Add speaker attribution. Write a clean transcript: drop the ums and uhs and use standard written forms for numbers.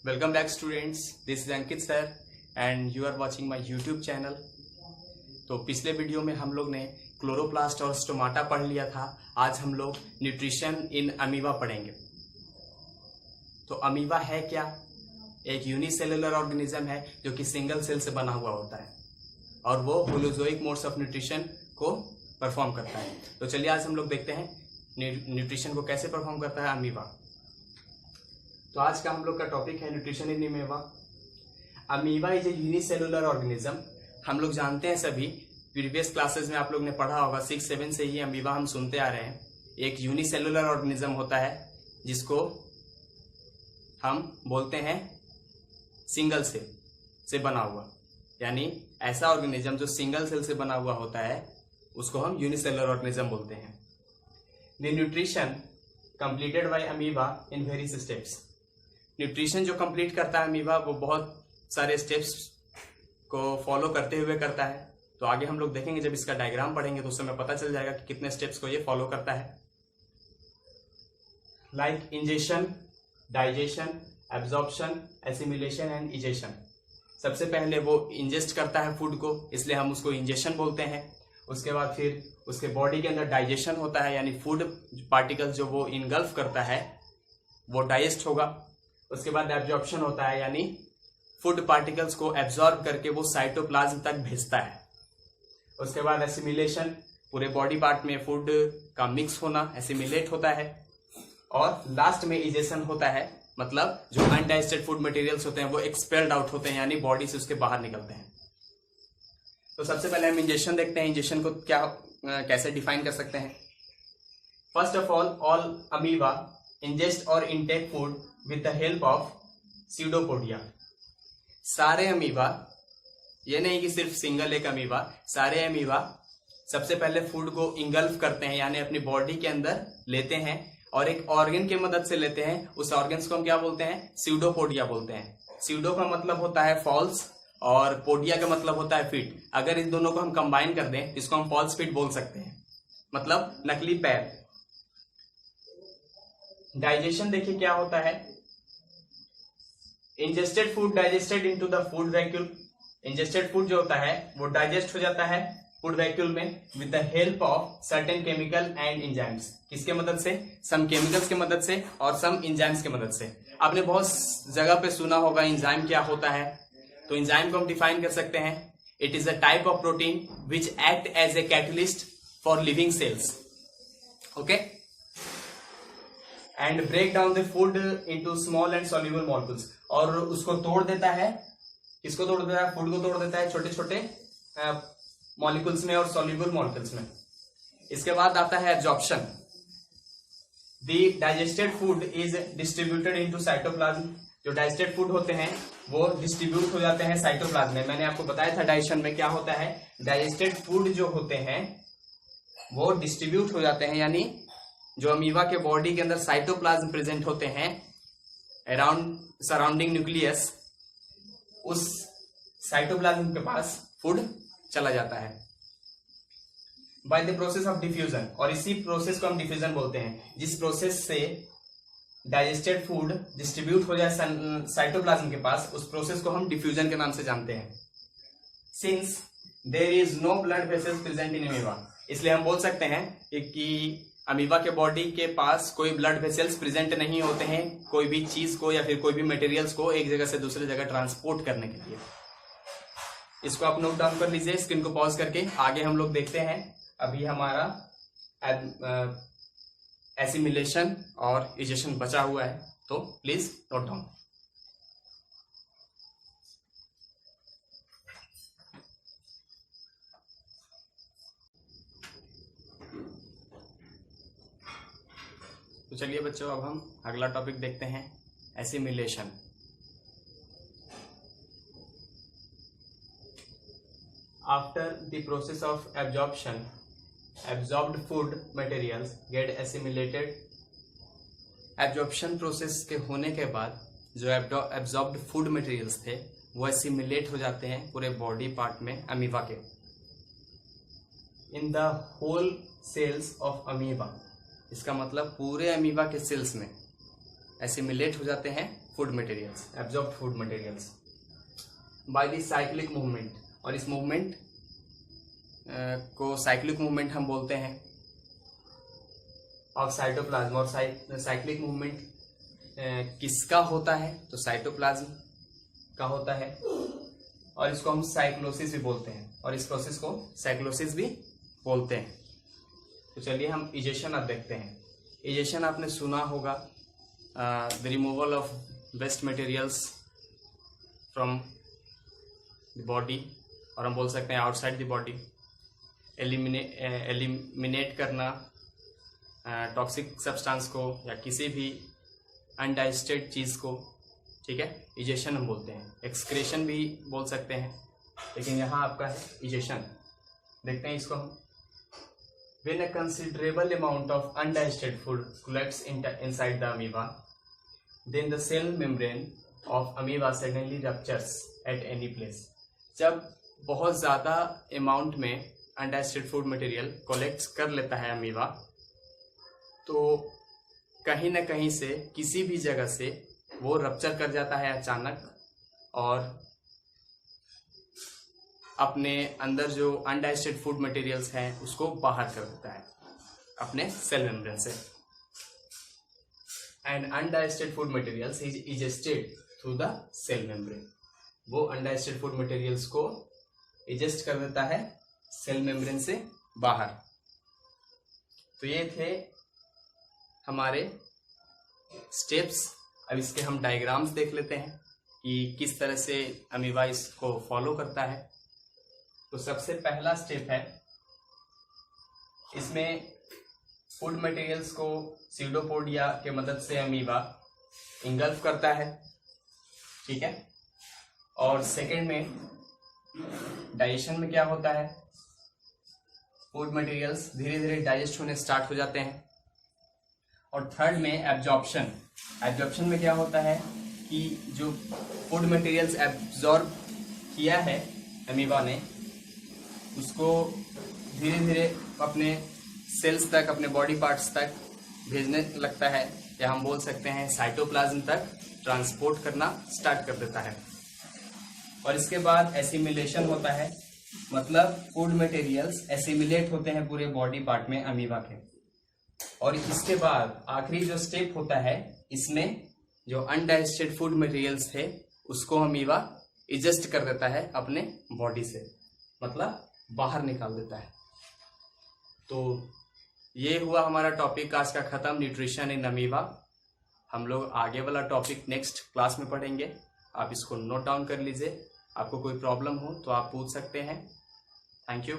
Speaker 1: Welcome back students, this is Ankit sir and you are watching my YouTube channel। तो पिछले video में हम लोग ने क्लोरोप्लास्ट और स्टोमाटा पढ़ लिया था। आज हम लोग न्यूट्रिशन इन अमीबा पढ़ेंगे। तो अमीबा है क्या? एक यूनिसेलुलर ऑर्गेनिज्म है जो कि सिंगल सेल से बना हुआ होता है और वो होलोजोइक मोड्स ऑफ न्यूट्रिशन को परफॉर्म करता है। तो चलिए आज हम लोग देखते हैं न्यूट्रिशन को कैसे परफॉर्म करता है अमीबा। तो आज का हम लोग का टॉपिक है nutrition in amoeba. Amoeba is a unicellular organism. हम लोग जानते हैं सभी, प्रीवियस क्लासेस में आप लोग ने पढ़ा होगा, 6-7 से ही अमीबा हम सुनते आ रहे हैं। एक यूनिसेलुलर ऑर्गेनिज्म होता है जिसको हम बोलते हैं सिंगल सेल से बना हुआ, यानी ऐसा ऑर्गेनिज्म जो सिंगल सेल से बना हुआ होता है उसको हम यूनिसेलुलर ऑर्गेनिज्म बोलते हैं। The nutrition completed by amoeba in various steps. Nutrition जो कंप्लीट करता है अमीबा वो बहुत सारे स्टेप्स को फॉलो करते हुए करता है। तो आगे हम लोग देखेंगे, जब इसका डायग्राम पढ़ेंगे तो उस समय पता चल जाएगा कि कितने स्टेप्स को ये फॉलो करता है। Like ingestion, digestion, absorption, assimilation and egestion. सबसे पहले वो इंजेस्ट करता है फूड को, इसलिए हम उसको इंजेशन बोलते हैं। उसके बाद फिर उसके बॉडी के अंदर डाइजेशन होता है, यानी फूड पार्टिकल्स जो वो इनगल्फ करता है वो डाइजेस्ट होगा। उसके बाद एब्जॉर्प्शन होता है, यानी फूड पार्टिकल्स को एब्जॉर्ब करके वो साइटोप्लाज्म तक भेजता है। उसके बाद एसिमिलेशन, पूरे बॉडी पार्ट में फूड का मिक्स होना, एसिमिलेट होता है। और लास्ट में इजेशन होता है, मतलब जो अनडाइजेस्टेड फूड मटेरियल्स होते हैं वो एक्सपेल्ड आउट होते हैं, यानी बॉडी से उसके बाहर निकलते हैं। तो सबसे पहले हम इंजेशन देखते हैं। इंजेशन को कैसे डिफाइन कर सकते हैं। First of all amoeba ingest और intake food with the help of pseudopodia. सारे अमीबा, ये नहीं कि सिर्फ सिंगल एक अमीबा, सारे अमीबा सबसे पहले फूड को इंगल्फ करते हैं, यानी अपनी बॉडी के अंदर लेते हैं और एक ऑर्गन की मदद से लेते हैं। उस ऑर्गन्स को हम क्या बोलते हैं? स्यूडोपोडिया बोलते हैं। स्यूडो का मतलब होता है फॉल्स और पोडिया का मतलब होता है फीट। अगर इन दोनों को हम कंबाइन कर दें इसको हम फॉल्स फीट बोल सकते हैं, मतलब नकली पैर। डाइजेशन देखिए क्या होता है। Ingested food digested into the food vacuole. Ingested food जो होता है वो डाइजेस्ट हो जाता है फूड वैक्यूल में with the help of certain chemical and enzymes. किसके मदद से? सम केमिकल्स के मदद से और सम इंजाइम्स के मदद से। आपने बहुत जगह पे सुना होगा इंजाइम क्या होता है। तो इंजाइम को हम डिफाइन कर सकते हैं, it is a type of protein which act as a catalyst for living cells, okay, and break down the food into small and soluble molecules. और उसको तोड़ देता है, किसको तोड़ देता है? फूड को तोड़ देता है छोटे छोटे मॉलिक्यूल्स में और सॉल्युबल मॉलिक्यूल्स में। इसके बाद आता है absorption. The digested food is distributed into cytoplasm. जो डाइजेस्टेड फूड होते हैं वो डिस्ट्रीब्यूट हो जाते हैं साइटोप्लाज्म में। मैंने आपको बताया था डाइजेशन में क्या होता है। डाइजेस्टेड फूड जो होते हैं वो डिस्ट्रीब्यूट हो जाते हैं, यानी जो अमीबा के बॉडी के अंदर साइटोप्लाज्म प्रेजेंट होते हैं अराउंड सराउंडिंग न्यूक्लियस, उस साइटोप्लाज्म के पास फूड चला जाता है by the process of diffusion. और इसी प्रोसेस को हम डिफ्यूजन बोलते हैं, जिस प्रोसेस से डाइजेस्टेड फूड डिस्ट्रीब्यूट हो जाए साइटोप्लाज्म के पास, उस प्रोसेस को हम डिफ्यूजन के नाम से जानते हैं। Since there is no blood vessels present in amoeba, इसलिए हम बोल सकते हैं कि अमीबा के बॉडी के पास कोई ब्लड वेसल्स प्रेजेंट नहीं होते हैं कोई भी चीज को या फिर कोई भी मटेरियल्स को एक जगह से दूसरी जगह ट्रांसपोर्ट करने के लिए। इसको आप नोट डाउन कर लीजिए, स्क्रीन को पॉज करके। आगे हम लोग देखते हैं। अभी हमारा एसिमिलेशन और इजेशन बचा हुआ है, तो प्लीज नोट डाउन। तो चलिए बच्चों, अब हम अगला टॉपिक देखते हैं, assimilation. After the process of absorption, absorbed food materials get assimilated। Absorption process के होने के बाद जो एब्जॉर्ब्ड फूड मटेरियल्स थे वो एसिमिलेट हो जाते हैं पूरे बॉडी पार्ट में अमीबा के। In the whole cells of amoeba, इसका मतलब पूरे अमीबा के सेल्स में एसिमिलेट हो जाते हैं food materials, absorb food materials by the cyclic movement. और इस मूवमेंट को साइक्लिक मूवमेंट हम बोलते हैं ऑफ साइटोप्लाज्म। और साइक्लिक मूवमेंट किसका होता है? तो साइटोप्लाज्म का होता है, और इसको हम साइक्लोसिस भी बोलते हैं, और इस प्रोसेस को साइक्लोसिस भी बोलते हैं। तो चलिए हम इजेशन अब देखते हैं। इजेशन आपने सुना होगा, the removal of waste materials from the body, और हम बोल सकते हैं आउटसाइड द बॉडी। एलिमिनेट करना टॉक्सिक सब्सटेंस को या किसी भी अनडाइजेस्टेड चीज़ को, ठीक है, इजेशन हम बोलते हैं। एक्सक्रेशन भी बोल सकते हैं, लेकिन यहाँ आपका है इजेशन। देखते हैं इसको हम। When a considerable amount of undigested food collects inside the amoeba, then the cell membrane of amoeba suddenly ruptures at any place. जब बहुत ज़्यादा अमाउंट में अनडाइजेस्टेड फूड मटेरियल कलेक्ट कर लेता है अमीबा, तो कहीं ना कहीं से किसी भी जगह से वो रप्चर कर जाता है अचानक, और अपने अंदर जो अनडाइजेस्टेड फूड मटेरियल्स हैं उसको बाहर कर देता है अपने सेल मेम्ब्रेन से। And undigested food materials is egested through the cell membrane. वो अनडाइजेस्टेड फूड मटेरियल्स को इजेस्ट कर देता है सेल मेम्ब्रेन से बाहर। तो ये थे हमारे स्टेप्स। अब इसके हम डायग्राम्स देख लेते हैं कि किस तरह से अमीबा इसको फॉलो करता है। तो सबसे पहला स्टेप है, इसमें फूड मटेरियल्स को सीडोपोडिया के मदद से अमीबा इंगल्फ करता है, ठीक है। और सेकंड में डाइजेशन में क्या होता है, फूड मटेरियल्स धीरे धीरे डाइजेस्ट होने स्टार्ट हो जाते हैं। और थर्ड में एब्जॉर्प्शन। एब्जॉर्प्शन में क्या होता है कि जो फूड मटेरियल्स एब्जॉर्ब किया है अमीबा ने, उसको धीरे धीरे अपने सेल्स तक, अपने बॉडी पार्ट्स तक भेजने लगता है, या हम बोल सकते हैं साइटोप्लाज्म तक ट्रांसपोर्ट करना स्टार्ट कर देता है। और इसके बाद एसिमिलेशन होता है, मतलब फूड मटेरियल्स एसिमिलेट होते हैं पूरे बॉडी पार्ट में अमीबा के। और इसके बाद आखिरी जो स्टेप होता है, इसमें जो अनडाइजेस्टेड फूड मटेरियल्स थे उसको अमीबा इजेस्ट कर देता है अपने बॉडी से, मतलब बाहर निकाल देता है। तो ये हुआ हमारा टॉपिक आज का खत्म, न्यूट्रिशन इन अमीबा। हम लोग आगे वाला टॉपिक नेक्स्ट क्लास में पढ़ेंगे। आप इसको नोट डाउन कर लीजिए। आपको कोई प्रॉब्लम हो तो आप पूछ सकते हैं। Thank you.